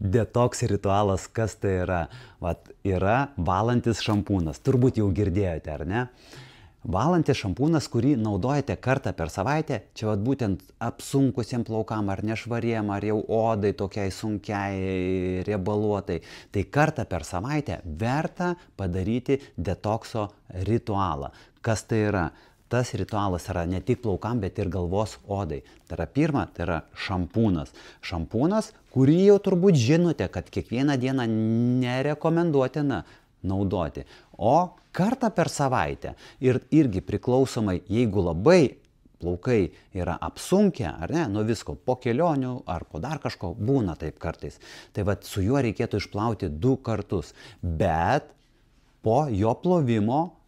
Detoks ritualas, kas tai yra? Vat yra valantis šampūnas. Turbūt jau girdėjote, ar ne? Valantis šampūnas, kurį naudojate kartą per savaitę, čia vat būtent apsunkusiem plaukam, ar nešvariem, ar jau odai tokiai sunkiai, riebaluotai. Tai kartą per savaitę verta padaryti detokso ritualą. Kas tai yra? Tas ritualas yra ne tik plaukam, bet ir galvos odai. Tai yra pirma, tai yra šampūnas. Šampūnas, kurį jau turbūt žinote, kad kiekvieną dieną nerekomenduotina naudoti. O kartą per savaitę. Ir irgi priklausomai, jeigu labai plaukai yra apsunkę, ar ne, nuo visko, po kelionių ar po dar kažko, būna taip kartais. Tai vat su juo reikėtų išplauti 2 kartus. Bet po jo plovimo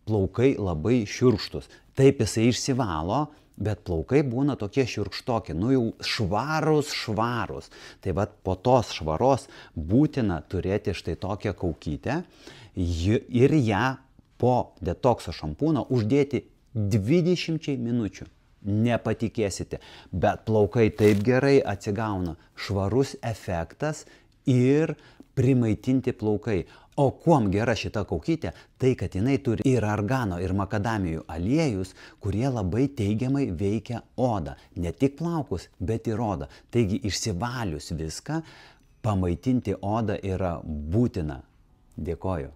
plaukai labai šiurkštus. Taip jisai išsivalo, bet plaukai būna tokie šiurkštoki, nu jau švarus. Tai vat po tos švaros būtina turėti štai tokią kaukytę ir ją po detokso šampūno uždėti 20 minučių. Nepatikėsite, bet plaukai taip gerai atsigauna. Švarus efektas ir primaitinti plaukai. O kuom gera šita kaukytė, tai kad jinai turi ir argano, ir makadamijų aliejus, kurie labai teigiamai veikia odą. Ne tik plaukus, bet ir odą. Taigi išsivalius viską, pamaitinti odą yra būtina. Dėkoju.